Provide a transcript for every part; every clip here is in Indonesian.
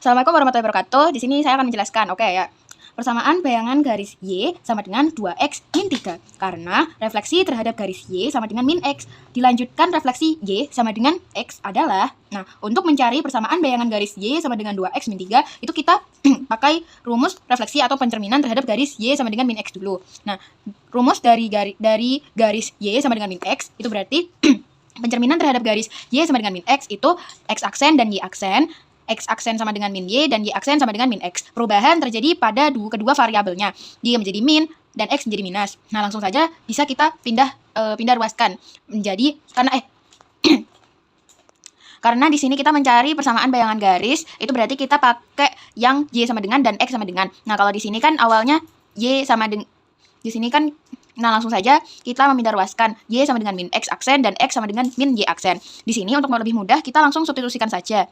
Assalamualaikum warahmatullahi wabarakatuh. Di sini saya akan menjelaskan, oke ya. Persamaan bayangan garis Y sama dengan 2X min 3. Karena refleksi terhadap garis Y sama dengan min X. Dilanjutkan refleksi Y sama dengan X adalah, nah, untuk mencari persamaan bayangan garis Y sama dengan 2X min 3, itu kita pakai rumus refleksi atau pencerminan terhadap garis Y sama dengan min X dulu. Nah, rumus dari garis Y sama dengan min X, itu berarti pencerminan terhadap garis Y sama dengan min X itu X aksen dan Y aksen. X aksen sama dengan min Y dan Y aksen sama dengan min X. Perubahan terjadi pada kedua variabelnya. Y menjadi min dan X menjadi minus. Nah, langsung saja bisa kita pindah ruaskan menjadi karena di sini kita mencari persamaan bayangan garis, itu berarti kita pakai yang Y sama dengan dan X sama dengan. Nah, kalau di sini kan awalnya Y sama dengan di sini kan, nah, langsung saja kita memindah ruaskan Y sama dengan min X aksen dan X sama dengan min Y aksen. Di sini untuk lebih mudah kita langsung substitusikan saja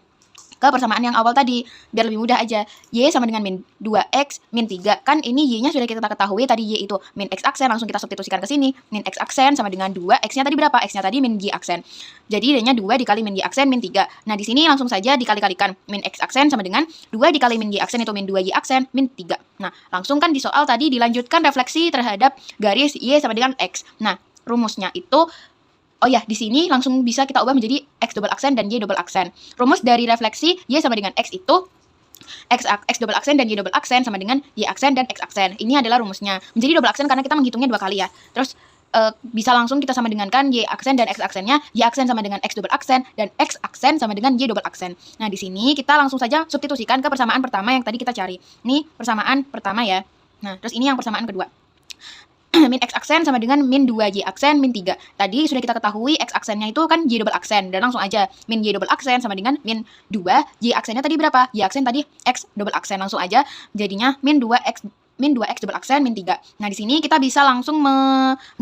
ke persamaan yang awal tadi, biar lebih mudah aja. Y sama dengan min 2X min 3. Kan ini Y-nya sudah kita ketahui, tadi Y itu min X aksen, langsung kita substitusikan ke sini. Min X aksen sama dengan 2, X-nya tadi berapa? X-nya tadi min Y aksen. Jadi D-nya 2 dikali min Y aksen min 3. Nah, di sini langsung saja dikali-kalikan. Min X aksen sama dengan 2 dikali min Y aksen itu min 2Y aksen min 3. Nah, langsung kan di soal tadi dilanjutkan refleksi terhadap garis Y sama dengan X. Nah, rumusnya itu, oh ya, di sini langsung bisa kita ubah menjadi X double aksen dan Y double aksen. Rumus dari refleksi Y sama dengan X itu X double aksen dan Y double aksen sama dengan Y aksen dan X aksen. Ini adalah rumusnya. Menjadi double aksen karena kita menghitungnya 2 kali ya. Terus bisa langsung kita sama dengankan Y aksen dan X aksennya. Y aksen sama dengan X double aksen dan X aksen sama dengan Y double aksen. Nah, di sini kita langsung saja substitusikan ke persamaan pertama yang tadi kita cari. Ini persamaan pertama ya. Nah, terus ini yang persamaan kedua. Min X aksen sama dengan min 2Y aksen min 3. Tadi sudah kita ketahui X aksennya itu kan Y double aksen. Dan langsung aja min Y double aksen sama dengan min 2. Y aksennya tadi berapa? Y aksen tadi X double aksen. Langsung aja jadinya min 2X double aksen min 3. Nah, di sini kita bisa langsung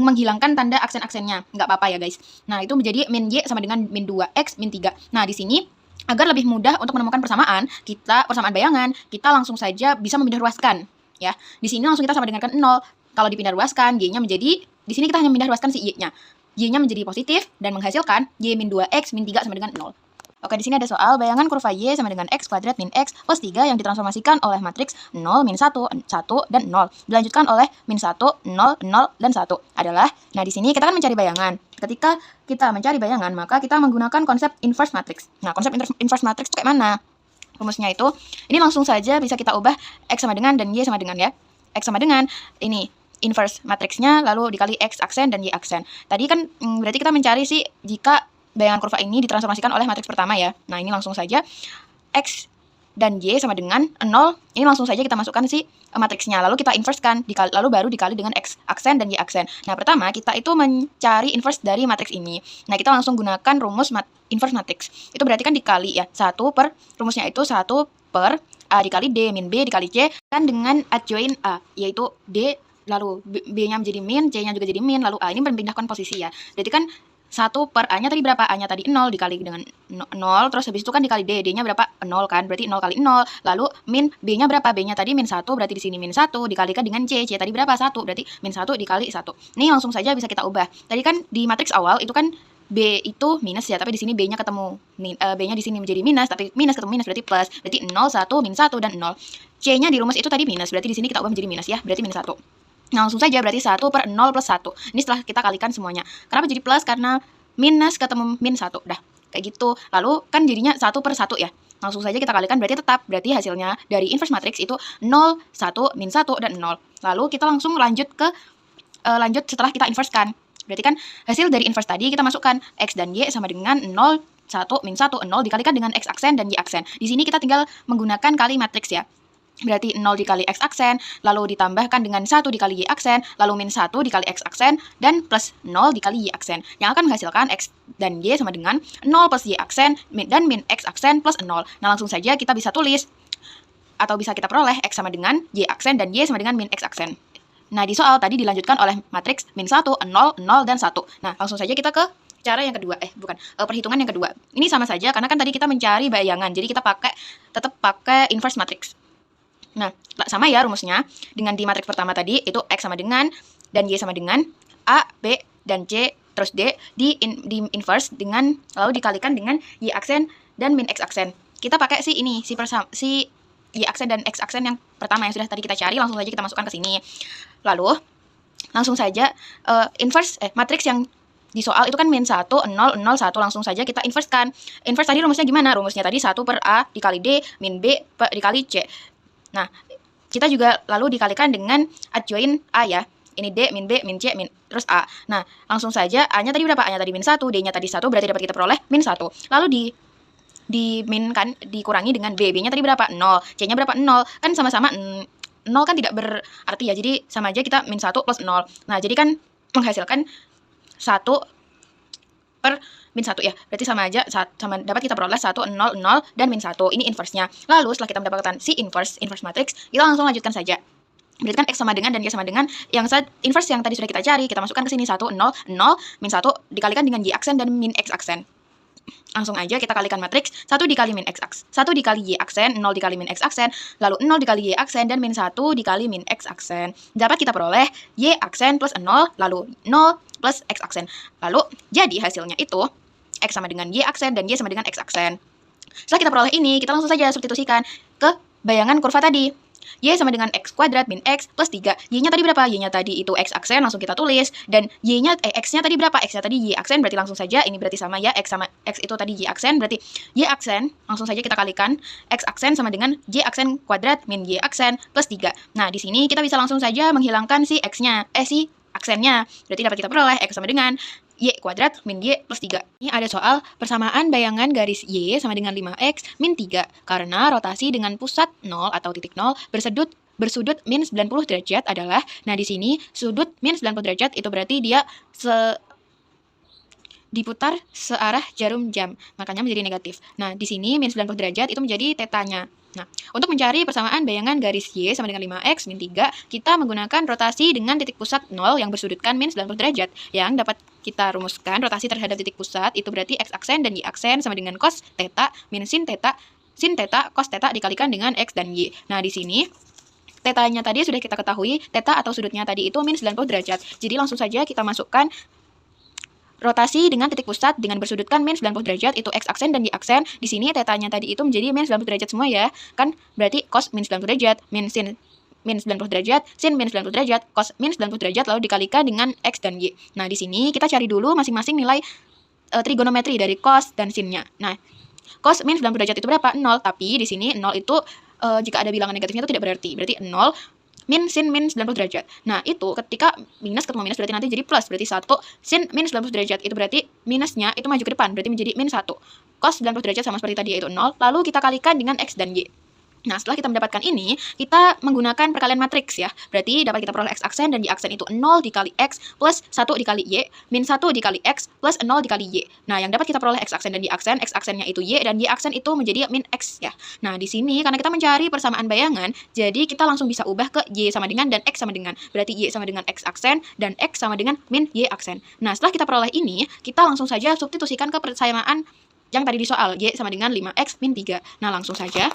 menghilangkan tanda aksen-aksennya. Nggak apa-apa ya guys. Nah, itu menjadi min Y sama dengan min 2X min 3. Nah, di sini agar lebih mudah untuk menemukan persamaan bayangan, kita langsung saja bisa memindah ruaskan. Ya, di sini langsung kita sama dengan 0. Kalau dipindah ruaskan, Y-nya menjadi, di sini kita hanya pindah ruaskan si Y-nya. Y-nya menjadi positif dan menghasilkan Y min 2X min 3 sama dengan 0. Oke, di sini ada soal bayangan kurva Y sama dengan X kuadrat min X plus 3 yang ditransformasikan oleh matriks 0, min 1, 1, dan 0. Dilanjutkan oleh min 1, 0, 0, dan 1 adalah, nah, di sini kita kan mencari bayangan. Ketika kita mencari bayangan, maka kita menggunakan konsep inverse matrix. Nah, konsep inverse matrix itu kayak mana? Rumusnya itu, ini langsung saja bisa kita ubah X sama dengan dan Y sama dengan ya. X sama dengan, ini inverse matriksnya lalu dikali X aksen dan Y aksen. Tadi kan berarti kita mencari sih jika bayangan kurva ini ditransformasikan oleh matriks pertama ya. Nah, ini langsung saja X dan Y sama dengan 0. Ini langsung saja kita masukkan si matriksnya. Lalu kita inversekan, lalu baru dikali dengan X aksen dan Y aksen. Nah, pertama kita itu mencari inverse dari matriks ini. Nah, kita langsung gunakan rumus inverse matriks. Itu berarti kan dikali ya. Rumusnya itu 1 per A dikali D min B dikali C kan dengan adjoint A, yaitu D lalu B-nya menjadi min, C-nya juga jadi min, lalu A ini memindahkan posisi ya. Jadi kan 1 per A-nya tadi berapa? A-nya tadi 0 dikali dengan 0, terus habis itu kan dikali D, D-nya berapa? 0 kan, berarti 0 kali 0. Lalu min B-nya berapa? B-nya tadi min 1, berarti di sini min 1 dikalikan dengan C. C tadi berapa? 1, berarti min 1 dikali 1. Ini langsung saja bisa kita ubah. Tadi kan di matriks awal itu kan B itu minus ya, tapi di sini B-nya ketemu B-nya di sini menjadi minus, tapi minus ketemu minus berarti plus. Berarti 0, 1, min 1 dan 0. C-nya di rumus itu tadi minus, berarti di sini kita ubah menjadi minus ya, berarti minus 1. Nah, langsung saja berarti 1 per 0 plus 1. Ini setelah kita kalikan semuanya. Kenapa jadi plus? Karena minus ketemu min 1. Dah, kayak gitu. Lalu kan jadinya 1 per 1 ya. Langsung saja kita kalikan berarti tetap. Berarti hasilnya dari inverse matrix itu 0, 1, min 1, dan 0. Lalu kita langsung lanjut setelah kita inversekan. Berarti kan hasil dari inverse tadi kita masukkan X dan Y sama dengan 0, 1, min 1, 0 dikalikan dengan X aksen dan Y aksen. Di sini kita tinggal menggunakan kali matriks ya. Berarti 0 dikali X aksen, lalu ditambahkan dengan 1 dikali Y aksen, lalu min 1 dikali X aksen, dan plus 0 dikali Y aksen. Yang akan menghasilkan X dan Y sama dengan 0 plus Y aksen, dan min X aksen plus 0. Nah, langsung saja kita bisa tulis, atau bisa kita peroleh X sama dengan Y aksen, dan Y sama dengan min X aksen. Nah, di soal tadi dilanjutkan oleh matriks min 1, 0, 0, dan 1. Nah, langsung saja kita ke cara yang kedua, perhitungan yang kedua. Ini sama saja, karena kan tadi kita mencari bayangan, jadi kita tetap pakai inverse matrix. Nah, sama ya rumusnya. Dengan di matriks pertama tadi, itu X sama dengan, dan Y sama dengan, A, B, dan C, terus D, di inverse dengan, lalu dikalikan dengan Y aksen dan min X aksen. kita pakai si Y aksen dan X aksen yang pertama yang sudah tadi kita cari, langsung saja kita masukkan ke sini. Lalu langsung saja matriks yang di soal itu kan min 1, 0, 0, 1, langsung saja kita inversekan. Inverse tadi rumusnya gimana? Rumusnya tadi 1 per A dikali D min B dikali C. Nah, kita juga lalu dikalikan dengan adjoin A ya. Ini D min B min C min terus A. Nah, langsung saja A-nya tadi berapa? A-nya tadi min 1, D-nya tadi 1, berarti dapat kita peroleh min 1. Lalu diminkan dikurangi dengan B. B-nya tadi berapa? 0. C-nya berapa? 0. Kan sama-sama 0 kan tidak berarti ya. Jadi sama aja kita min 1 plus 0. Nah, jadi kan menghasilkan 1 per min 1 ya. Berarti sama aja, sama dapat kita peroleh 1, 0, 0, dan min 1. Ini inverse-nya. Lalu setelah kita mendapatkan si inverse matrix, kita langsung lanjutkan saja. Berarti kan X sama dengan dan Y sama dengan yang inverse yang tadi sudah kita cari, kita masukkan ke sini 1, 0, 0, min 1 dikalikan dengan Y aksen dan min X aksen. Langsung aja kita kalikan matriks 1 dikali min X aksen, 1 dikali Y aksen, 0 dikali min X aksen, lalu 0 dikali Y aksen, dan min 1 dikali min X aksen. Dapat kita peroleh Y aksen plus 0, lalu 0 plus X aksen. Lalu jadi hasilnya itu X sama dengan Y aksen dan Y sama dengan X aksen. Setelah kita peroleh ini, kita langsung saja substitusikan ke bayangan kurva tadi. Y sama dengan X kuadrat min X plus 3. Y-nya tadi berapa? Y-nya tadi itu X aksen, langsung kita tulis. Dan X-nya tadi berapa? X-nya tadi Y aksen, berarti langsung saja ini berarti sama ya. X sama X itu tadi Y aksen, berarti Y aksen, langsung saja kita kalikan. X aksen sama dengan Y aksen kuadrat min Y aksen plus 3. Nah, di sini kita bisa langsung saja menghilangkan si X-nya, si aksennya. Berarti dapat kita peroleh X sama dengan Y kuadrat min Y plus 3. Ini ada soal persamaan bayangan garis Y sama dengan 5X min 3. Karena rotasi dengan pusat 0 atau titik 0 bersudut min 90 derajat adalah, nah di sini sudut min 90 derajat itu berarti dia diputar searah jarum jam, makanya menjadi negatif. Nah, di sini min 90 derajat itu menjadi tetanya. Nah, untuk mencari persamaan bayangan garis Y sama dengan 5X min 3, kita menggunakan rotasi dengan titik pusat 0 yang bersudutkan min 90 derajat. Yang dapat kita rumuskan rotasi terhadap titik pusat itu berarti X aksen dan Y aksen sama dengan cos theta min sin theta cos theta dikalikan dengan X dan Y. Nah, di sini tetanya tadi sudah kita ketahui, theta atau sudutnya tadi itu min 90 derajat. Jadi langsung saja kita masukkan rotasi dengan titik pusat dengan bersudutkan min 90 derajat itu X aksen dan Y aksen. Di sini tetanya tadi itu menjadi min 90 derajat semua ya. Kan berarti cos min 90 derajat, min sin min 90 derajat, sin min 90 derajat, cos min 90 derajat lalu dikalikan dengan X dan Y. Nah, di sini kita cari dulu masing-masing nilai trigonometri dari cos dan sinnya. Nah, cos min 90 derajat itu berapa? 0, tapi di sini 0 itu jika ada bilangan negatifnya itu tidak berarti. Berarti 0 min sin min 90 derajat. Nah, itu ketika minus ketemu minus berarti nanti jadi plus. Berarti 1 sin min 90 derajat itu berarti minusnya itu maju ke depan. Berarti menjadi min 1. Cos 90 derajat sama seperti tadi yaitu 0. Lalu kita kalikan dengan X dan Y. Nah, setelah kita mendapatkan ini, kita menggunakan perkalian matriks ya. Berarti dapat kita peroleh X aksen dan Y aksen itu 0 dikali X plus 1 dikali Y, min 1 dikali X plus 0 dikali Y. Nah, yang dapat kita peroleh X aksen dan Y aksen, X aksennya itu Y dan Y aksen itu menjadi min X ya. Nah, di sini karena kita mencari persamaan bayangan, jadi kita langsung bisa ubah ke Y sama dengan dan X sama dengan. Berarti Y sama dengan X aksen dan X sama dengan min Y aksen. Nah, setelah kita peroleh ini, kita langsung saja substitusikan ke persamaan yang tadi di soal, Y sama dengan 5X min 3. Nah, langsung saja.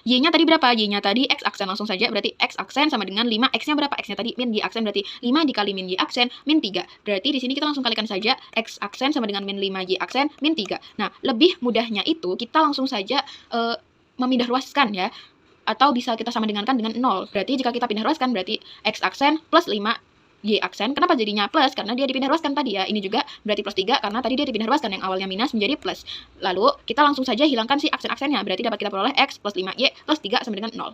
Y-nya tadi berapa? Y-nya tadi X aksen, langsung saja berarti X aksen sama dengan 5, X-nya berapa? X-nya tadi min Y aksen, berarti 5 dikali min Y aksen min 3. Berarti di sini kita langsung kalikan saja X aksen sama dengan min 5 Y aksen min 3. Nah, lebih mudahnya itu kita langsung saja memindah ruaskan ya. Atau bisa kita sama dengankan dengan 0. Berarti jika kita pindah ruaskan berarti X aksen plus 5 Y aksen. Kenapa jadinya plus? Karena dia dipindah ruaskan tadi ya. Ini juga berarti plus 3 karena tadi dia dipindah ruaskan, yang awalnya minus menjadi plus. Lalu kita langsung saja hilangkan si aksen-aksennya. Berarti dapat kita peroleh X plus 5Y plus 3 sama dengan 0.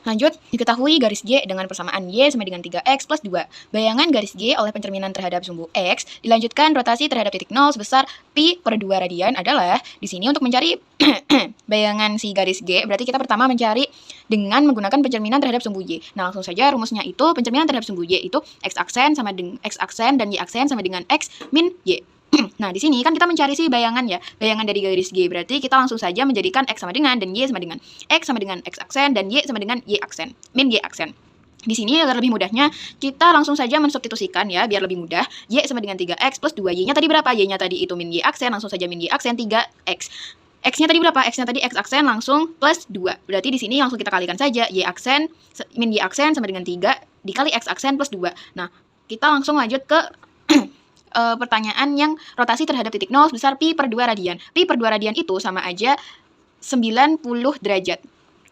Lanjut, diketahui garis Y dengan persamaan Y sama dengan 3X plus 2. Bayangan garis Y oleh pencerminan terhadap sumbu X dilanjutkan rotasi terhadap titik 0 sebesar pi per 2 radian adalah, di sini untuk mencari bayangan si garis G, berarti kita pertama mencari dengan menggunakan pencerminan terhadap sumbu Y. Nah, langsung saja rumusnya itu pencerminan terhadap sumbu Y itu X aksen sama dengan X aksen dan Y aksen sama dengan X min Y. Nah, di sini kan kita mencari sih bayangan ya, bayangan dari garis G. Berarti kita langsung saja menjadikan X sama dengan dan Y sama dengan X sama dengan X aksen dan Y sama dengan Y aksen, min Y aksen. Di sini agar lebih mudahnya, kita langsung saja mensubstitusikan ya, biar lebih mudah. Y sama dengan 3X plus 2. Y-nya tadi berapa? Y-nya tadi itu min Y aksen, langsung saja min Y aksen 3X. X-nya tadi berapa? X-nya tadi X aksen langsung plus 2. Berarti di sini langsung kita kalikan saja. Y aksen, min Y aksen sama dengan 3 dikali X aksen plus 2. Nah, kita langsung lanjut ke pertanyaan yang rotasi terhadap titik 0 sebesar pi per 2 radian. Pi per 2 radian itu sama aja 90 derajat.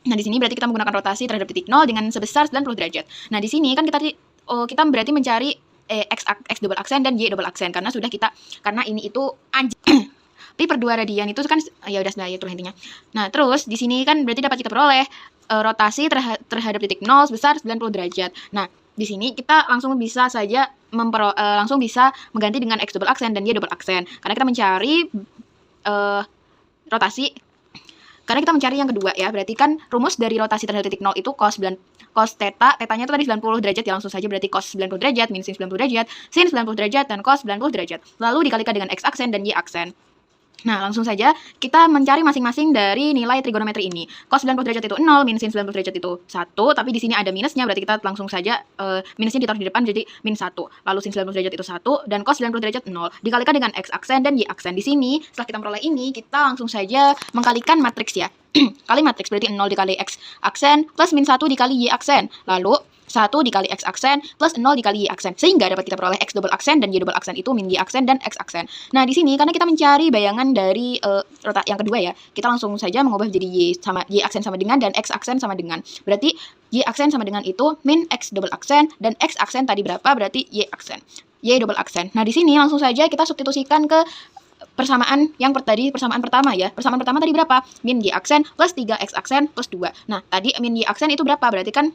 Nah, di sini berarti kita menggunakan rotasi terhadap titik 0 dengan sebesar 90 derajat. Nah, di sini kan kita berarti mencari x double aksen dan y double aksen karena ini itu pi per 2 radian itu kan ya udah ya itu intinya. Nah, terus di sini kan berarti dapat kita peroleh rotasi terhadap titik 0 sebesar 90 derajat. Nah, di sini kita langsung bisa saja langsung bisa mengganti dengan x double aksen dan y double aksen karena kita mencari rotasi. Karena kita mencari yang kedua ya, berarti kan rumus dari rotasi terhadap titik 0 itu cos theta, tetanya itu tadi 90 derajat ya, langsung saja berarti cos 90 derajat min sin 90 derajat, sin 90 derajat, dan cos 90 derajat. Lalu dikalikan dengan x aksen dan y aksen. Nah, langsung saja kita mencari masing-masing dari nilai trigonometri ini. Cos 90 derajat itu 0, min sin 90 derajat itu 1, tapi di sini ada minusnya, berarti kita langsung saja minusnya ditaruh di depan jadi min 1. Lalu sin 90 derajat itu 1 dan cos 90 derajat 0. Dikalikan dengan x aksen dan y aksen. Di sini setelah kita memperoleh ini, kita langsung saja mengkalikan matriks ya. Kali matriks berarti 0 dikali x aksen plus min 1 dikali y aksen. Lalu 1 dikali x aksen plus 0 dikali y aksen. Sehingga dapat kita peroleh x double aksen dan y double aksen itu min y aksen dan x aksen. Nah, di sini karena kita mencari bayangan dari yang kedua ya, kita langsung saja mengubah menjadi y aksen sama dengan dan x aksen sama dengan. Berarti y aksen sama dengan itu min x double aksen dan x aksen tadi berapa? Berarti y aksen. Y double aksen. Nah, di sini langsung saja kita substitusikan ke persamaan persamaan pertama ya. Persamaan pertama tadi berapa? Min y aksen plus 3x aksen plus 2. Nah, tadi min y aksen itu berapa? Berarti kan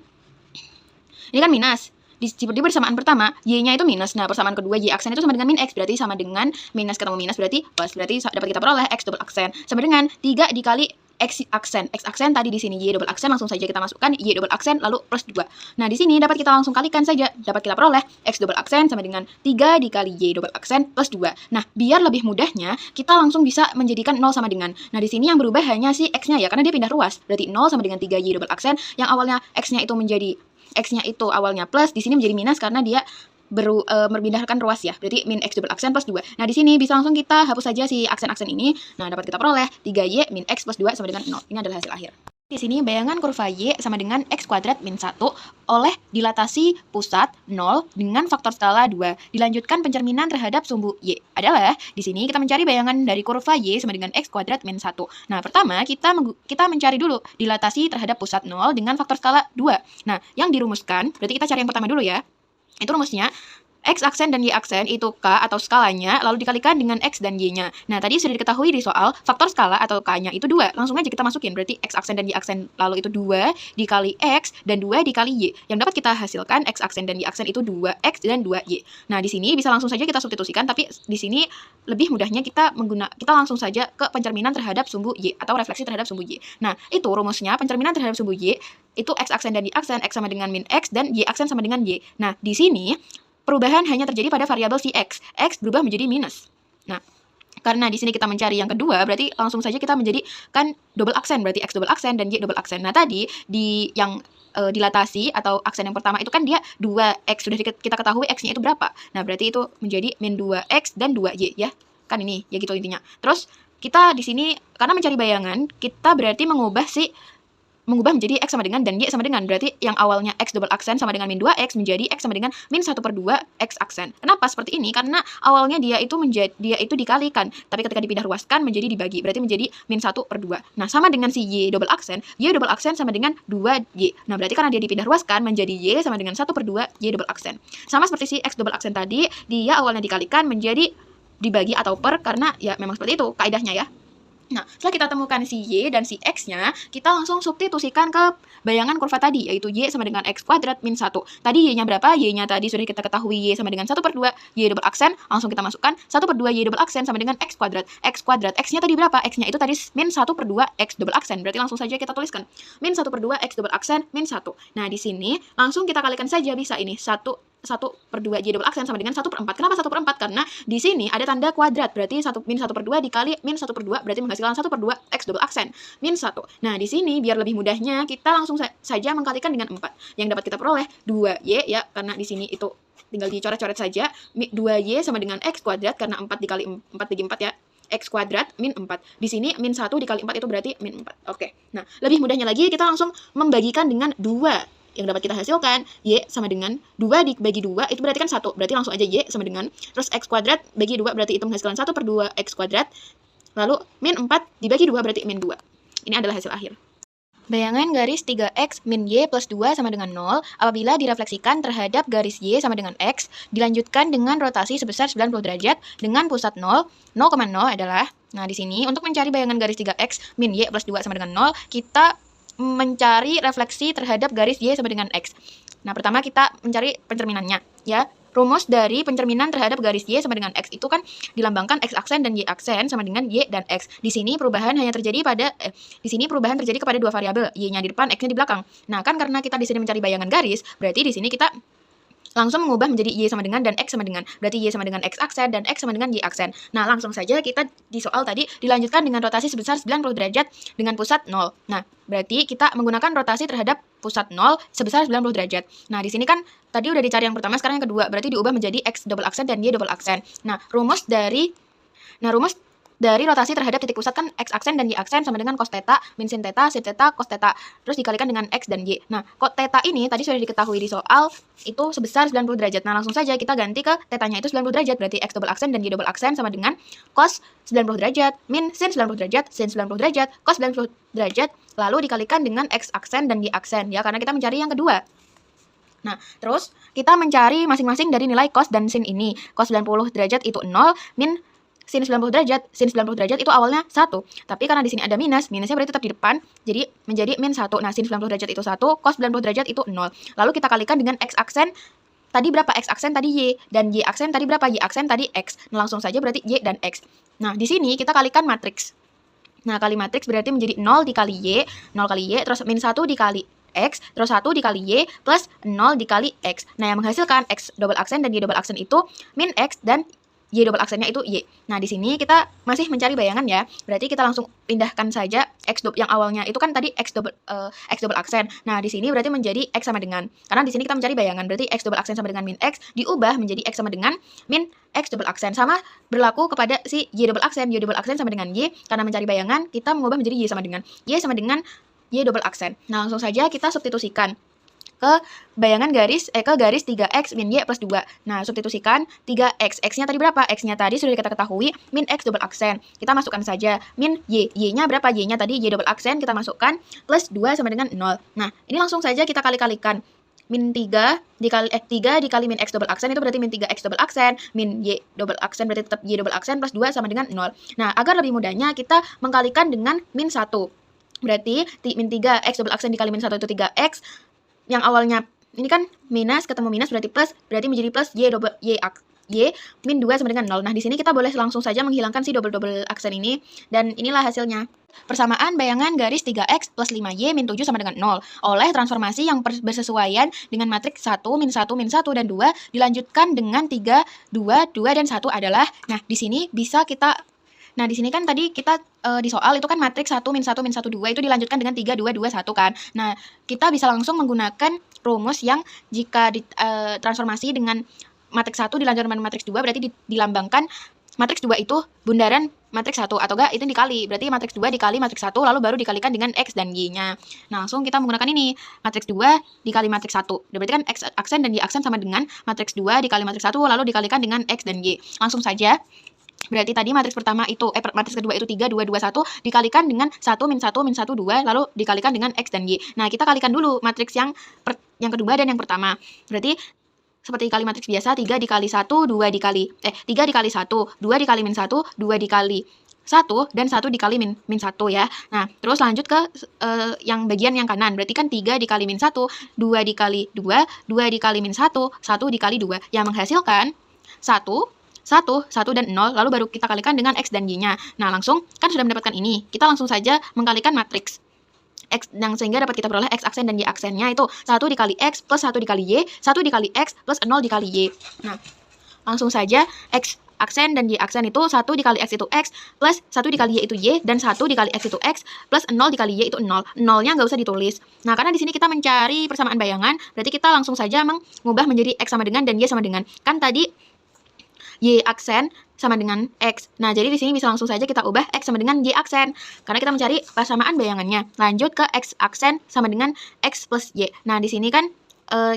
ini kan minus. Di persamaan pertama, y-nya itu minus. Nah, persamaan kedua, y aksen itu sama dengan min x. Berarti sama dengan minus ketemu minus, berarti plus. Berarti dapat kita peroleh x double aksen. Sama dengan 3 dikali x aksen. X aksen tadi di sini, y double aksen. Langsung saja kita masukkan y double aksen, lalu plus 2. Nah, di sini dapat kita langsung kalikan saja. Dapat kita peroleh x double aksen sama dengan 3 dikali y double aksen plus 2. Nah, biar lebih mudahnya, kita langsung bisa menjadikan 0 sama dengan. Nah, di sini yang berubah hanya si x-nya ya, karena dia pindah ruas. Berarti 0 sama dengan 3 y double aksen. Yang awalnya x-nya itu awalnya plus, di sini menjadi minus karena dia berpindahkan ruas ya. Berarti min x double aksen plus 2. Nah, di sini bisa langsung kita hapus saja si aksen-aksen ini. Nah, dapat kita peroleh 3y min x plus 2 sama dengan 0. Ini adalah hasil akhir. Di sini bayangan kurva y sama dengan x kuadrat min 1 oleh dilatasi pusat 0 dengan faktor skala 2. Dilanjutkan pencerminan terhadap sumbu y adalah di sini kita mencari bayangan dari kurva y sama dengan x kuadrat min 1. Nah, pertama kita mencari dulu dilatasi terhadap pusat 0 dengan faktor skala 2. Nah, yang dirumuskan, berarti kita cari yang pertama dulu ya. Itu rumusnya x aksen dan y aksen itu k atau skalanya lalu dikalikan dengan x dan y-nya. Nah, tadi sudah diketahui di soal faktor skala atau k-nya itu 2. Langsung aja kita masukin, berarti x aksen dan y aksen lalu itu 2 dikali x dan 2 dikali y. Yang dapat kita hasilkan x aksen dan y aksen itu 2x dan 2y. Nah, di sini bisa langsung saja kita substitusikan, tapi di sini lebih mudahnya kita langsung saja ke pencerminan terhadap sumbu y atau refleksi terhadap sumbu y. Nah, itu rumusnya pencerminan terhadap sumbu y itu x aksen dan y aksen, x sama dengan min x dan y aksen sama dengan y. Nah, di sini perubahan hanya terjadi pada variabel si x. X berubah menjadi minus. Nah, karena di sini kita mencari yang kedua, berarti langsung saja kita menjadikan double aksen, berarti x double aksen dan y double aksen. Nah, tadi di yang dilatasi atau aksen yang pertama itu kan dia 2x, sudah kita ketahui x-nya itu berapa. Nah, berarti itu menjadi min 2x dan 2y ya. Kan ini ya gitu intinya. Terus kita di sini karena mencari bayangan, kita berarti mengubah menjadi x sama dengan dan y sama dengan. Berarti yang awalnya x double aksen sama dengan min 2x menjadi x sama dengan min 1/2 x aksen. Kenapa seperti ini? Karena awalnya dia itu dikalikan, tapi ketika dipindah ruaskan menjadi dibagi. Berarti menjadi min 1/2. Nah, sama dengan si y double aksen sama dengan 2y. Nah, berarti karena dia dipindah ruaskan menjadi y sama dengan 1/2 y double aksen. Sama seperti si x double aksen tadi, dia awalnya dikalikan menjadi dibagi atau per, karena ya memang seperti itu kaidahnya ya. Nah, setelah kita temukan si y dan si x-nya, kita langsung substitusikan ke bayangan kurva tadi, yaitu y sama dengan x kuadrat min 1. Tadi y-nya berapa? Y-nya tadi sudah kita ketahui y sama dengan 1/2 y double aksen, langsung kita masukkan 1/2 y double aksen sama dengan x kuadrat. X kuadrat, x-nya tadi berapa? X-nya itu tadi min 1/2 x double aksen, berarti langsung saja kita tuliskan min 1/2 x double aksen min 1. Nah, di sini langsung kita kalikan saja bisa ini 1/2 y double aksen sama dengan 1/4. Kenapa 1/4? Karena di sini ada tanda kuadrat, berarti min 1/2 dikali min 1/2 berarti menghasilkan 1/2 x double aksen min 1. Nah, di sini biar lebih mudahnya kita langsung saja mengkalikan dengan 4. Yang dapat kita peroleh 2y ya, karena di sini itu tinggal dicoret-coret saja. 2y sama dengan x kuadrat karena 4 dikali 4 bagi 4 ya. X kuadrat min 4. Di sini min 1 dikali 4 itu berarti min 4. Oke. Nah, lebih mudahnya lagi kita langsung membagikan dengan 2. Yang dapat kita hasilkan y sama dengan 2 dibagi 2 itu berarti kan 1. Berarti langsung aja y sama dengan terus x kuadrat bagi 2 berarti itu menghasilkan 1/2 x kuadrat. Lalu min 4 dibagi 2 berarti min 2. Ini adalah hasil akhir. Bayangan garis 3x min y plus 2 sama dengan 0 apabila direfleksikan terhadap garis y sama dengan x, dilanjutkan dengan rotasi sebesar 90 derajat dengan pusat 0, 0,0 adalah, nah di sini untuk mencari bayangan garis 3x min y plus 2 sama dengan 0, kita mencari refleksi terhadap garis y sama dengan x. Nah, pertama kita mencari pencerminannya, ya. Rumus dari pencerminan terhadap garis y sama dengan x itu kan dilambangkan x aksen dan y aksen sama dengan y dan x. Di sini perubahan hanya terjadi kepada dua variabel, y-nya di depan, x-nya di belakang. Nah, kan karena kita di sini mencari bayangan garis, berarti di sini kita langsung mengubah menjadi y sama dengan dan x sama dengan. Berarti y sama dengan x aksen dan x sama dengan y aksen. Nah, langsung saja kita di soal tadi dilanjutkan dengan rotasi sebesar 90 derajat dengan pusat 0. Nah, berarti kita menggunakan rotasi terhadap pusat 0 sebesar 90 derajat. Nah, di sini kan tadi udah dicari yang pertama, sekarang yang kedua. Berarti diubah menjadi x double aksen dan y double aksen. Nah, rumus dari rotasi terhadap titik pusat kan x aksen dan y aksen sama dengan cos theta min sin theta sin theta cos theta, terus dikalikan dengan x dan y. Nah, cos theta ini tadi sudah diketahui di soal itu sebesar 90 derajat. Nah, langsung saja kita ganti ke tetanya itu 90 derajat, berarti x double aksen dan y double aksen sama dengan cos 90 derajat min sin 90 derajat sin 90 derajat cos 90 derajat, lalu dikalikan dengan x aksen dan y aksen, ya, karena kita mencari yang kedua. Nah, terus kita mencari masing-masing dari nilai cos dan sin ini. Cos 90 derajat itu 0, min sin 90 derajat itu awalnya 1. Tapi karena di sini ada minus, minusnya berarti tetap di depan, jadi menjadi min 1. Nah, sin 90 derajat itu 1, cos 90 derajat itu 0. Lalu kita kalikan dengan x aksen. Tadi berapa x aksen tadi y, dan y aksen tadi berapa y aksen tadi x. Nah, langsung saja berarti y dan x. Nah, di sini kita kalikan matriks. Nah, kali matriks berarti menjadi 0 dikali y, 0 kali y, terus min 1 dikali x, terus 1 dikali y, plus 0 dikali x. Nah, yang menghasilkan x double aksen dan y double aksen itu min x dan y double aksennya itu y. Nah, di sini kita masih mencari bayangan, ya. Berarti kita langsung pindahkan saja x yang awalnya itu kan tadi x double aksen. Nah, di sini berarti menjadi x sama dengan. Karena di sini kita mencari bayangan, berarti x double aksen sama dengan min x diubah menjadi x sama dengan min x double aksen. Sama berlaku kepada si y double aksen. Y double aksen sama dengan y, karena mencari bayangan kita mengubah menjadi y sama dengan y double aksen. Nah, langsung saja kita substitusikan ke bayangan garis 3x min y plus 2. Nah, substitusikan 3x. X-nya tadi berapa? X-nya tadi sudah kita ketahui min x double aksen. Kita masukkan saja min y. Y-nya berapa? Y-nya tadi y double aksen kita masukkan plus 2 sama dengan 0. Nah, ini langsung saja kita kali-kalikan. Min 3 dikali min x double aksen itu berarti min 3x double aksen, min y double aksen berarti tetap y double aksen plus 2 sama dengan 0. Nah, agar lebih mudahnya kita mengkalikan dengan min 1. Berarti min 3x double aksen dikali min 1 itu 3x. Yang awalnya ini kan minus ketemu minus berarti plus, berarti menjadi plus y min 2 sama dengan 0. Nah, di sini kita boleh langsung saja menghilangkan si double aksen ini, dan inilah hasilnya. Persamaan bayangan garis 3x plus 5y min 7 sama dengan 0 oleh transformasi yang bersesuaian dengan matriks 1, min 1, min 1, dan 2 dilanjutkan dengan 3, 2, 2, dan 1 adalah, nah di sini bisa kita. Nah, di sini kan tadi kita di soal itu kan matriks 1, min 1, min 1, 2 itu dilanjutkan dengan 3, 2, 2, 1 kan. Nah, kita bisa langsung menggunakan rumus yang jika transformasi dengan matriks 1 dilanjutkan dengan matriks 2 berarti dilambangkan matriks 2 itu bundaran matriks 1 atau enggak itu dikali. Berarti matriks 2 dikali matriks 1 lalu baru dikalikan dengan x dan y-nya. Nah, langsung kita menggunakan ini. Matriks 2 dikali matriks 1. Berarti kan x aksen dan y aksen sama dengan matriks 2 dikali matriks 1 lalu dikalikan dengan x dan y. Langsung saja. Berarti tadi matriks pertama itu matriks kedua itu 3, 2, 2, 1 dikalikan dengan 1, min 1, min 1, 2 lalu dikalikan dengan x dan y. Nah, kita kalikan dulu matriks yang kedua dan yang pertama. Berarti seperti kali matriks biasa 3 dikali 1, 3 dikali 1, 2 dikali min 1, 2 dikali 1 dan 1 dikali min 1 ya. Nah, terus lanjut ke yang bagian yang kanan. Berarti kan 3 dikali min 1, 2 dikali 2, 2 dikali min 1, 1 dikali 2 yang menghasilkan 1 dan 0, lalu baru kita kalikan dengan x dan y-nya. Nah, langsung kan sudah mendapatkan ini. Kita langsung saja mengkalikan matriks x, yang sehingga dapat kita peroleh x aksen dan y aksennya itu 1 dikali x plus 1 dikali y, 1 dikali x plus 0 dikali y. Nah, langsung saja x aksen dan y aksen itu 1 dikali x itu x plus 1 dikali y itu y, dan 1 dikali x itu x plus 0 dikali y itu 0. 0-nya nggak usah ditulis. Nah, karena di sini kita mencari persamaan bayangan, berarti kita langsung saja mengubah menjadi x sama dengan dan y sama dengan. Kan tadi y aksen sama dengan x. Nah, jadi di sini bisa langsung saja kita ubah x sama dengan y aksen. Karena kita mencari persamaan bayangannya. Lanjut ke x aksen sama dengan x plus y. Nah, di sini kan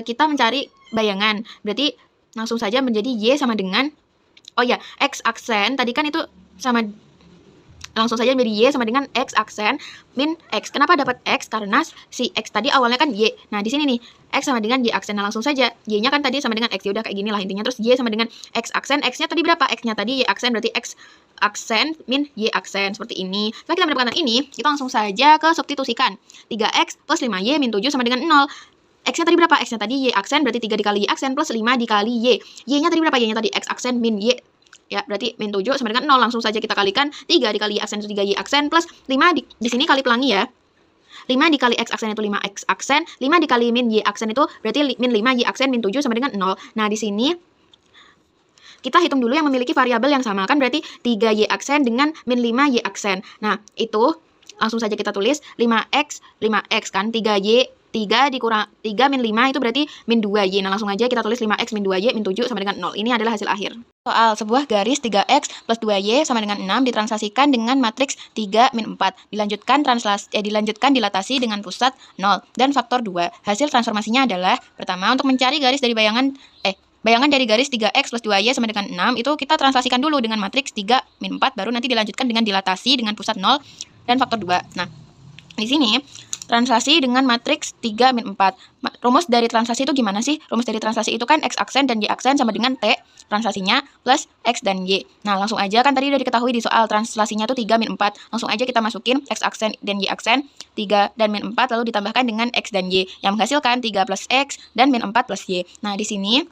kita mencari bayangan. Berarti langsung saja menjadi y sama dengan, oh ya, x aksen tadi kan itu sama Langsung saja menjadi Y sama dengan X aksen min X. Kenapa dapat X? Karena si X tadi awalnya kan Y. Nah, di sini nih, X sama dengan Y aksen. Nah, langsung saja. Y-nya kan tadi sama dengan X. Ya udah kayak gini lah intinya. Terus Y sama dengan X aksen. X-nya tadi berapa? X-nya tadi Y aksen. Berarti X aksen min Y aksen. Seperti ini. Setelah kita mendapatkan ini, kita langsung saja ke substitusikan. 3X plus 5Y min 7 sama dengan 0. X-nya tadi berapa? X-nya tadi Y aksen. Berarti 3 dikali Y aksen plus 5 dikali Y. Y-nya tadi berapa? Y-nya tadi X aksen min Y. Ya, berarti min 7 sama dengan 0. Langsung saja kita kalikan 3 dikali Y aksen itu 3Y aksen plus 5 di sini kali pelangi ya. 5 dikali X aksen itu 5X aksen, 5 dikali min Y aksen itu berarti min 5 Y aksen min 7 sama dengan 0. Nah, di sini kita hitung dulu yang memiliki variabel yang sama kan berarti 3Y aksen dengan min 5Y aksen. Nah, itu langsung saja kita tulis 5X kan 3Y 3 dikurang 3 min 5 itu berarti min 2Y. Nah, langsung aja kita tulis 5X min 2Y min 7 sama dengan 0. Ini adalah hasil akhir. Soal sebuah garis 3X plus 2Y sama dengan 6 ditranslasikan dengan matriks 3 min 4. Dilanjutkan dilatasi dengan pusat 0 dan faktor 2. Hasil transformasinya adalah pertama untuk mencari garis dari bayangan dari garis 3X plus 2Y sama dengan 6 itu kita translasikan dulu dengan matriks 3 min 4 baru nanti dilanjutkan dengan dilatasi dengan pusat 0 dan faktor 2. Nah, di sini translasi dengan matriks 3 min 4. Rumus dari translasi itu gimana sih? Rumus dari translasi itu kan X aksen dan Y aksen sama dengan T translasinya plus X dan Y. Nah, langsung aja kan tadi udah diketahui di soal translasinya tuh 3 min 4. Langsung aja kita masukin X aksen dan Y aksen 3 dan min 4 lalu ditambahkan dengan X dan Y yang menghasilkan 3 plus X dan min 4 plus Y. Nah, di sini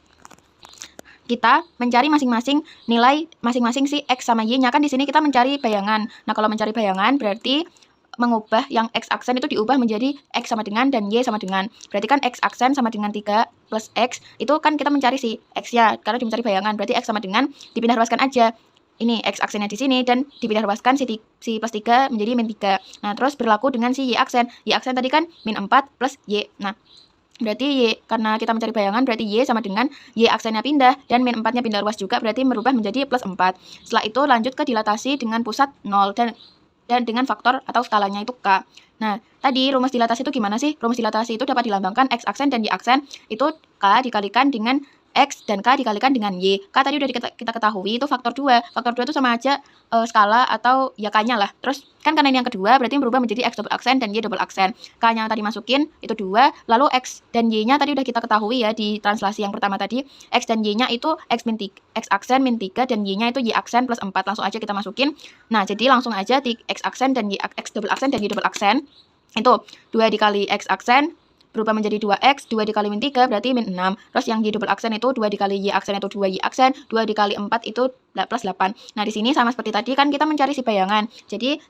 kita mencari masing-masing nilai masing-masing si X sama Y-nya kan di sini kita mencari bayangan. Nah, kalau mencari bayangan berarti mengubah yang X aksen itu diubah menjadi X sama dengan dan Y sama dengan. Berarti kan X aksen sama dengan 3 plus X itu kan kita mencari si X-nya karena mencari bayangan. Berarti X sama dengan dipindah ruaskan aja. Ini X aksennya di sini dan dipindah ruaskan si plus 3 menjadi min 3. Nah, terus berlaku dengan si Y aksen. Y aksen tadi kan min 4 plus Y. Nah, berarti Y, karena kita mencari bayangan, berarti Y sama dengan Y aksennya pindah, dan min 4-nya pindah ruas juga, berarti merubah menjadi plus 4. Setelah itu lanjut ke dilatasi dengan pusat 0, dan dengan faktor atau skalanya itu K. Nah, tadi rumus dilatasi itu gimana sih? Rumus dilatasi itu dapat dilambangkan X aksen dan Y aksen, itu K dikalikan dengan X dan K dikalikan dengan Y. K tadi udah kita ketahui itu faktor 2. Faktor 2 itu sama aja skala atau ya K-nya lah. Terus kan karena ini yang kedua berarti berubah menjadi X double aksen dan Y double aksen. K-nya tadi masukin itu 2, lalu X dan Y-nya tadi udah kita ketahui ya di translasi yang pertama tadi. X dan Y-nya itu X aksen min 3 dan Y-nya itu Y aksen plus 4. Langsung aja kita masukin. Nah, jadi langsung aja di X aksen dan X double aksen dan Y double aksen itu 2 dikali X aksen berubah menjadi 2X, 2 dikali min 3 berarti min 6. Terus yang Y double aksen itu 2 dikali Y aksen itu 2Y aksen, 2 dikali 4 itu plus 8. Nah, di sini sama seperti tadi kan kita mencari si bayangan. Jadi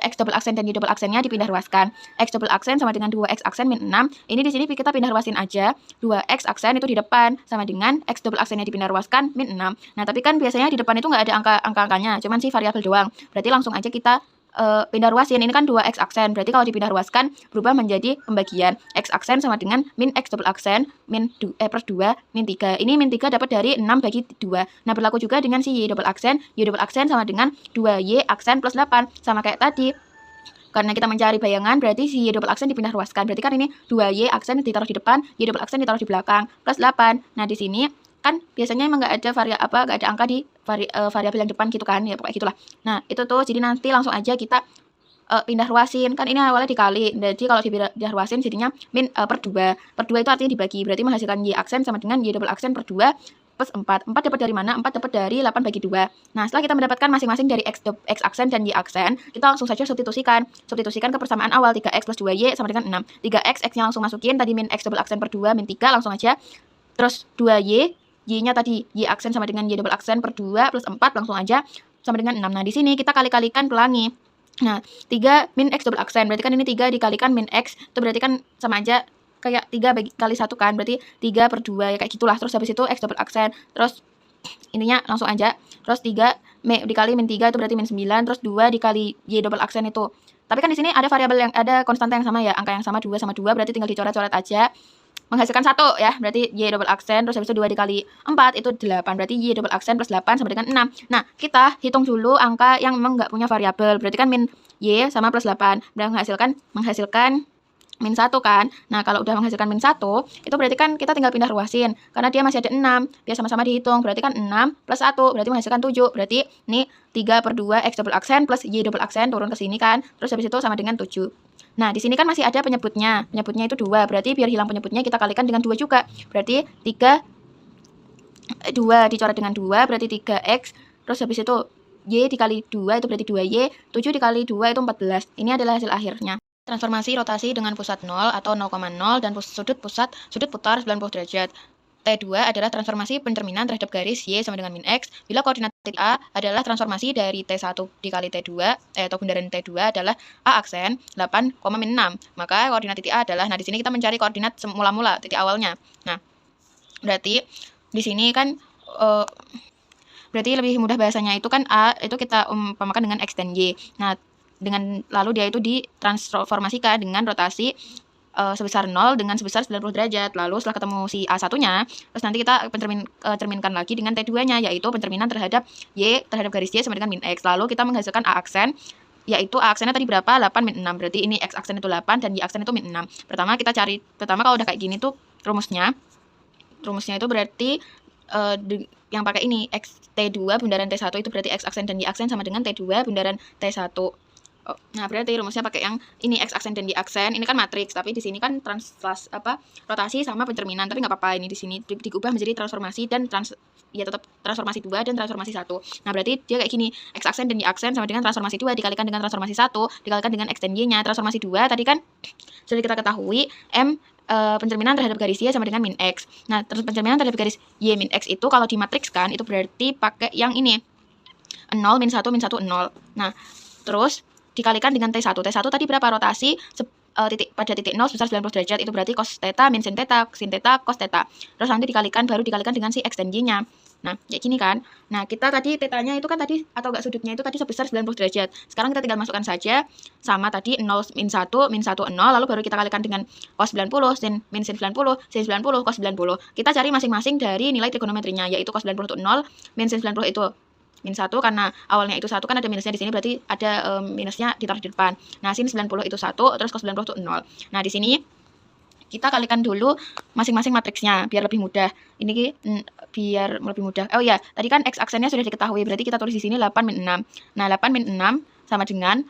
X double aksen dan Y double aksennya dipindah ruaskan. X double aksen sama dengan 2X aksen min 6. Ini di sini kita pindah ruasin aja. 2X aksen itu di depan sama dengan X double aksennya dipindah ruaskan min 6. Nah, tapi kan biasanya di depan itu nggak ada angka-angkanya, cuman sih variabel doang. Berarti langsung aja kita pindah ruasin. Ini kan 2X aksen, berarti kalau dipindah ruaskan berubah menjadi pembagian X aksen sama dengan min X double aksen plus 2 min 3. Ini min 3 dapat dari 6 bagi 2. Nah, berlaku juga dengan si Y double aksen sama dengan 2Y aksen plus 8 sama kayak tadi. Karena kita mencari bayangan berarti si Y double aksen dipindah ruaskan. Berarti kan ini 2Y aksen ditaruh di depan, Y double aksen ditaruh di belakang plus 8. Nah, di sini kan biasanya emang nggak ada angka di variabel yang depan gitu kan, ya pokoknya gitulah. Nah, itu tuh jadi nanti langsung aja kita pindah ruasin. Kan ini awalnya dikali, jadi kalau dipindah ruasin jadinya min per 2 itu artinya dibagi, berarti menghasilkan Y aksen sama dengan Y double aksen per 2 plus 4 dapat dari mana? 4 dapat dari 8 bagi 2. Nah, setelah kita mendapatkan masing-masing dari X aksen dan Y aksen, kita langsung saja substitusikan ke persamaan awal 3X plus 2Y sama dengan 6. 3X, X-nya langsung masukin, tadi min X double aksen per 2 min 3 langsung aja. Terus 2Y, Y-nya tadi Y aksen sama dengan Y double aksen per 2 plus 4 langsung aja sama dengan 6. Nah, di sini kita kali-kalikan pelangi. Nah, 3 min X double aksen, berarti kan ini 3 dikalikan min X, itu berarti kan sama aja kayak 3 kali 1 kan, berarti 3 per 2 ya kayak gitulah. Terus habis itu X double aksen, terus ininya langsung aja. Terus 3 dikali min 3 itu berarti min 9, terus 2 dikali Y double aksen itu. Tapi kan di sini ada variabel yang ada konstanta yang sama ya, angka yang sama 2 sama 2, berarti tinggal dicoret-coret aja. Menghasilkan 1 ya, berarti Y double aksen, terus habis itu 2 dikali 4 itu 8, berarti Y double aksen plus 8 sama dengan 6. Nah, kita hitung dulu angka yang memang nggak punya variabel, berarti kan min Y sama plus 8, dan menghasilkan min 1 kan. Nah, kalau udah menghasilkan min 1, itu berarti kan kita tinggal pindah ruasin. Karena dia masih ada 6, biar sama-sama dihitung. Berarti kan 6 plus 1, berarti menghasilkan 7. Berarti ini 3/2 X double aksen plus Y double aksen turun ke sini kan. Terus habis itu sama dengan 7. Nah, di sini kan masih ada penyebutnya. Penyebutnya itu 2. Berarti biar hilang penyebutnya kita kalikan dengan 2 juga. Berarti 2 dicoret dengan 2, berarti 3X. Terus habis itu Y dikali 2 itu berarti 2Y. 7 dikali 2 itu 14. Ini adalah hasil akhirnya. Transformasi rotasi dengan pusat 0 atau 0,0 dan sudut putar 90 derajat. T2 adalah transformasi pencerminan terhadap garis Y sama dengan min X. Bila koordinat titik A adalah transformasi dari T1 dikali T2, atau bundaran T2 adalah A aksen 8, min 6. Maka koordinat titik A adalah, nah di sini kita mencari koordinat mula-mula, titik awalnya. Nah, berarti di sini kan berarti lebih mudah bahasanya itu kan A itu kita umpamakan dengan X dan Y. Nah, dengan lalu dia itu ditransformasikan dengan rotasi sebesar 0 dengan sebesar 90 derajat. Lalu setelah ketemu si A1-nya, terus nanti kita cerminkan lagi dengan T2-nya, yaitu pencerminan terhadap Y, terhadap garis Y sama dengan min X. Lalu kita menghasilkan A aksen, yaitu A aksennya tadi berapa? 8 min 6. Berarti ini X aksen itu 8 dan Y aksen itu min 6. Pertama kalau udah kayak gini tuh rumusnya itu berarti yang pakai ini X T2 bundaran T1 itu berarti X aksen dan Y aksen sama dengan T2 bundaran T1. Nah, berarti rumusnya pakai yang ini X aksen dan Y aksen. Ini kan matriks, tapi di sini kan rotasi sama pencerminan. Tapi nggak apa-apa, ini di sini diubah menjadi transformasi dan tetap transformasi 2 dan transformasi 1. Nah, berarti dia kayak gini, X aksen dan Y aksen sama dengan transformasi 2 dikalikan dengan transformasi 1 dikalikan dengan X dan Y-nya. Transformasi 2 tadi kan sudah kita ketahui M pencerminan terhadap garis Y sama dengan min X. Nah, terus pencerminan terhadap garis Y min X itu kalau dimatrikskan itu berarti pakai yang ini 0, min 1, 0. Nah, terus dikalikan dengan T1. T1 tadi berapa rotasi? Pada titik 0 sebesar 90 derajat, itu berarti cos theta min sin theta cos theta. Terus nanti baru dikalikan dengan si X dan Y-nya. Nah, kayak gini kan. Nah, kita tadi tetanya itu kan tadi, atau enggak sudutnya itu tadi sebesar 90 derajat. Sekarang kita tinggal masukkan saja sama tadi 0 min 1, 0, lalu baru kita kalikan dengan cos 90, sin min sin 90, sin 90, cos 90. Kita cari masing-masing dari nilai trigonometrinya, yaitu cos 90 itu 0, min sin 90 itu min 1, karena awalnya itu 1 kan ada minusnya di sini, berarti ada minusnya ditaruh di depan. Nah, sin 90 itu 1, terus cos 90 itu 0. Nah, di sini kita kalikan dulu masing-masing matriksnya biar lebih mudah. Ini biar lebih mudah. Oh ya, tadi kan X aksennya sudah diketahui, berarti kita tulis di sini 8 min 6. Nah, 8 min 6 sama dengan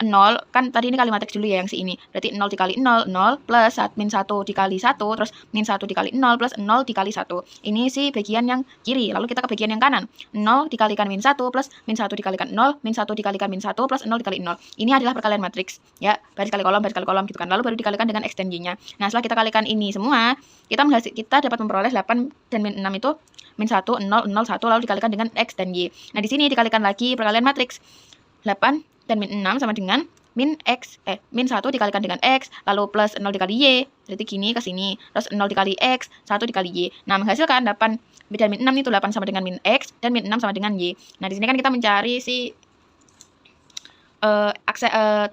0, kan tadi ini kali matriks dulu ya yang si ini. Berarti 0 dikali 0, 0 plus min 1 dikali 1, terus min 1 dikali 0 plus 0 dikali 1. Ini si bagian yang kiri, lalu kita ke bagian yang kanan. 0 dikalikan min 1 plus min 1 dikalikan 0, min 1 dikalikan min 1 plus 0 dikali 0. Ini adalah perkalian matriks, ya, baris kali kolom gitu kan. Lalu baru dikalikan dengan X dan Y-nya. Nah, setelah kita kalikan ini semua, kita dapat memperoleh 8 dan min 6 itu min 1, 0, 0, 1, lalu dikalikan dengan X dan Y. Nah, di sini dikalikan lagi perkalian matriks. 8 dan min 6 sama dengan min 1 dikalikan dengan X, lalu plus 0 dikali Y, berarti gini ke sini, terus 0 dikali X, 1 dikali Y. Nah, menghasilkan 8 dan min 6 itu 8 sama dengan min X, dan min 6 sama dengan Y. Nah, di sini kan kita mencari si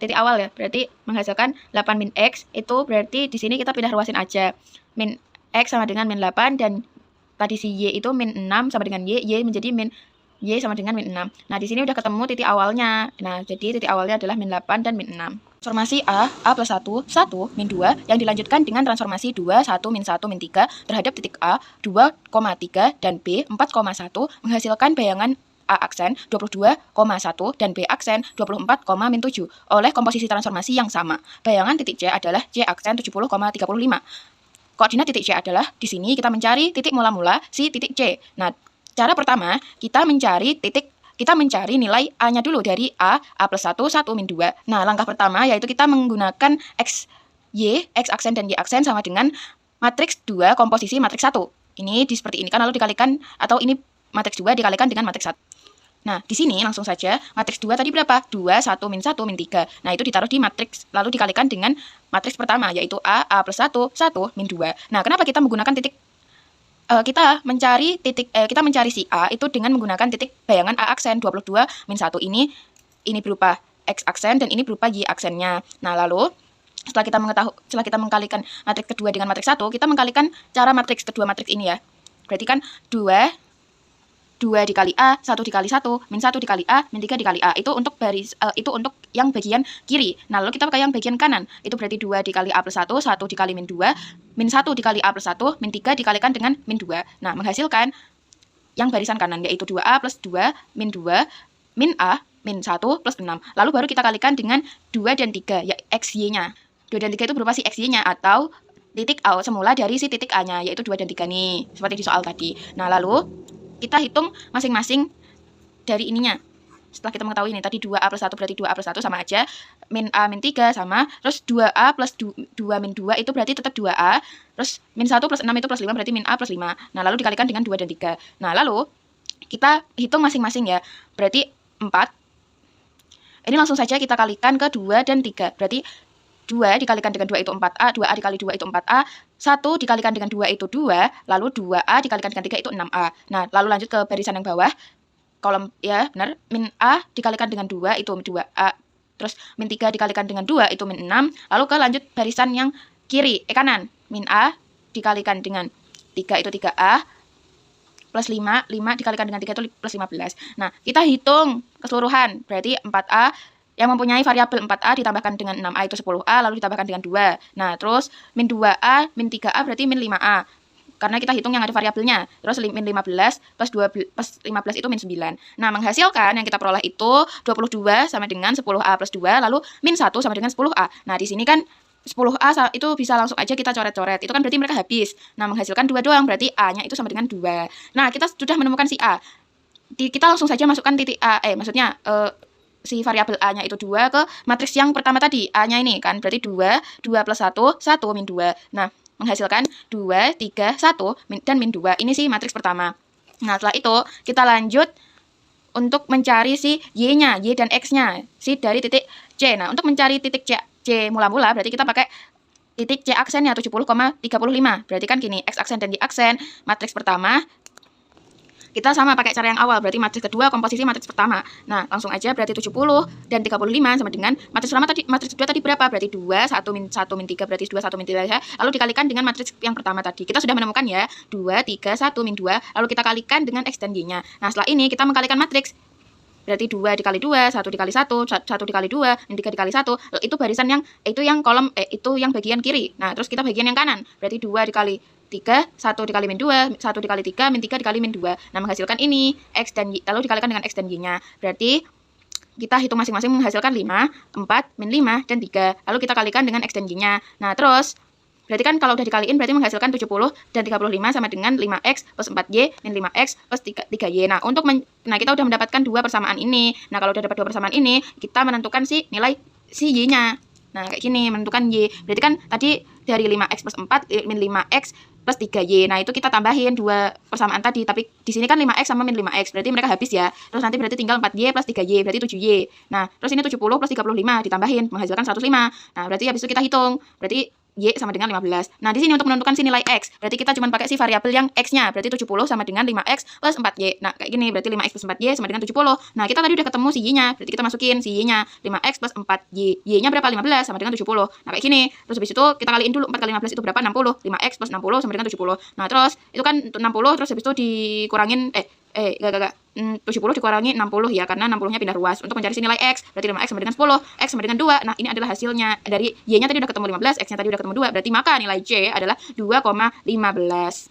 titik awal ya, berarti menghasilkan 8 min X, itu berarti di sini kita pindah ruasin aja. Min X sama dengan min 8, dan tadi si Y itu min 6 sama dengan Y menjadi min Y sama dengan min 6. Nah, di sini udah ketemu titik awalnya. Nah, jadi titik awalnya adalah min 8 dan min 6. Transformasi A plus 1, 1, min 2, yang dilanjutkan dengan transformasi 2, 1, min 1, min 3, terhadap titik A, 2,3, dan B, 4,1, menghasilkan bayangan A aksen 22,1 dan B aksen 24, min 7 oleh komposisi transformasi yang sama. Bayangan titik C adalah C aksen 70,35. Koordinat titik C adalah di sini kita mencari titik mula-mula si titik C. Nah, cara pertama, kita mencari nilai A-nya dulu dari A plus 1, 1 min 2. Nah, langkah pertama yaitu kita menggunakan X aksen dan Y aksen sama dengan matriks 2 komposisi matriks 1. Ini seperti ini kan, lalu dikalikan, atau ini matriks 2 dikalikan dengan matriks 1. Nah, di sini langsung saja matriks 2 tadi berapa? 2, 1, min 1, min 3. Nah, itu ditaruh di matriks, lalu dikalikan dengan matriks pertama, yaitu A plus 1, 1, min 2. Nah, kenapa kita menggunakan titik? Kita mencari si A itu dengan menggunakan titik bayangan A aksen 22 min 1 ini berupa X aksen dan ini berupa Y aksennya. Nah, lalu setelah kita mengkalikan matriks kedua dengan matriks 1, kita mengkalikan cara matriks kedua matriks ini ya. Berarti kan 2 dikali A, 1 dikali 1, min 1 dikali A, min 3 dikali A. Itu untuk yang bagian kiri. Nah, lalu kita pakai yang bagian kanan. Itu berarti 2 dikali A plus 1, 1 dikali min 2, min 1 dikali A plus 1, min 3 dikalikan dengan min 2. Nah, menghasilkan yang barisan kanan, yaitu 2A plus 2, min 2, min A, min 1 plus 6. Lalu baru kita kalikan dengan 2 dan 3, ya XY-nya. 2 dan 3 itu berupa si XY-nya atau titik A semula dari si titik A-nya, yaitu 2 dan 3 nih, seperti di soal tadi. Nah, lalu kita hitung masing-masing dari ininya. Setelah kita mengetahui ini, tadi 2A plus 1 berarti 2A plus 1 sama aja, min A min 3 sama, terus 2A plus 2 min 2 itu berarti tetap 2A, terus min 1 plus 6 itu plus 5 berarti min A plus 5. Nah, lalu dikalikan dengan 2 dan 3. Nah, lalu kita hitung masing-masing ya, berarti 4. Ini langsung saja kita kalikan ke 2 dan 3. Berarti 2 dikalikan dengan 2 itu 4A, 2A dikali 2 itu 4A, 1 dikalikan dengan 2 itu 2, lalu 2A dikalikan dengan 3 itu 6A. Nah, lalu lanjut ke barisan yang bawah, kolom, ya benar, min A dikalikan dengan 2 itu 2A, terus min 3 dikalikan dengan 2 itu min 6, lalu ke lanjut barisan yang kiri, kanan, min A dikalikan dengan 3 itu 3A, plus 5, 5 dikalikan dengan 3 itu plus 15. Nah, kita hitung keseluruhan, berarti 4A yang mempunyai variabel 4A ditambahkan dengan 6A itu 10A, lalu ditambahkan dengan 2. Nah, terus min 2A, min 3A berarti min 5A. Karena kita hitung yang ada variabelnya. Terus min 15 plus 15 itu min 9. Nah, menghasilkan yang kita peroleh itu 22 sama dengan 10A plus 2, lalu min 1 sama dengan 10A. Nah, di sini kan 10A itu bisa langsung aja kita coret-coret. Itu kan berarti mereka habis. Nah, menghasilkan 2 doang, berarti A-nya itu sama dengan 2. Nah, kita sudah menemukan si A. Kita langsung saja masukkan titik A. Maksudnya si variabel A-nya itu 2 ke matriks yang pertama tadi. A-nya ini kan berarti 2, 2 plus 1, 1 min 2. Nah, menghasilkan 2, 3, 1, dan min 2. Ini sih matriks pertama. Nah, setelah itu kita lanjut untuk mencari si Y-nya, Y dan X-nya, si dari titik C. Nah, untuk mencari titik C mula-mula berarti kita pakai titik C aksennya 70,35. Berarti kan gini, X aksen dan Y aksen, matriks pertama. Kita sama pakai cara yang awal, berarti matriks kedua komposisi matriks pertama. Nah, langsung aja berarti 70 dan 35 sama dengan matriks pertama tadi, matriks kedua tadi berapa? Berarti 2, 1 min 3 berarti 2, 1 min 3 ya. Lalu dikalikan dengan matriks yang pertama tadi. Kita sudah menemukan ya, 2, 3, 1 min 2, lalu kita kalikan dengan X dan Y-nya. Nah, setelah ini kita mengkalikan matriks. Berarti 2 dikali 2, 1 dikali 1, 1 dikali 2, min 3 dikali 1. Itu barisan yang, itu yang kolom, itu yang bagian kiri. Nah, terus kita bagian yang kanan. Berarti 2 dikali 3, 1 dikali min 2, 1 dikali 3, min 3 dikali min 2. Nah, menghasilkan ini, X dan Y, lalu dikalikan dengan X dan Y-nya. Berarti kita hitung masing-masing menghasilkan 5, 4, min 5, dan 3. Lalu kita kalikan dengan X dan Y-nya. Nah, terus berarti kan kalau udah dikaliin berarti menghasilkan 70 dan 35 sama dengan 5X plus 4Y min 5X plus 3Y. Nah, nah kita udah mendapatkan dua persamaan ini. Nah, kalau udah dapat dua persamaan ini, kita menentukan si nilai si Y-nya. Nah, kayak gini, menentukan Y. Berarti kan tadi dari 5X plus 4 min 5X plus 3Y. Nah, itu kita tambahin dua persamaan tadi. Tapi di sini kan 5X sama min 5X. Berarti mereka habis ya. Terus nanti berarti tinggal 4Y plus 3Y. Berarti 7Y. Nah, terus ini 70 plus 35 ditambahin. Menghasilkan 105. Nah, berarti habis itu kita hitung. Berarti Y sama dengan 15. Nah, di sini untuk menentukan si nilai X, berarti kita cuma pakai si variabel yang X-nya. Berarti 70 sama dengan 5X plus 4Y. Nah, kayak gini. Berarti 5X plus 4Y sama dengan 70. Nah, kita tadi udah ketemu si Y-nya. Berarti kita masukin si Y-nya. 5X plus 4Y. Y-nya berapa? 15 sama dengan 70. Nah, kayak gini. Terus habis itu kita kaliin dulu. 4 kali 15 itu berapa? 60. 5X plus 60 sama dengan 70. Nah, terus itu kan 60. Terus habis itu dikurangin, enggak. 70 dikurangi 60 ya, karena 60-nya pindah ruas. Untuk mencari si nilai X, berarti 5X sama dengan 10, X sama dengan 2. Nah, ini adalah hasilnya. Dari Y-nya tadi udah ketemu 15, X-nya tadi udah ketemu 2. Berarti maka nilai C adalah 2,15.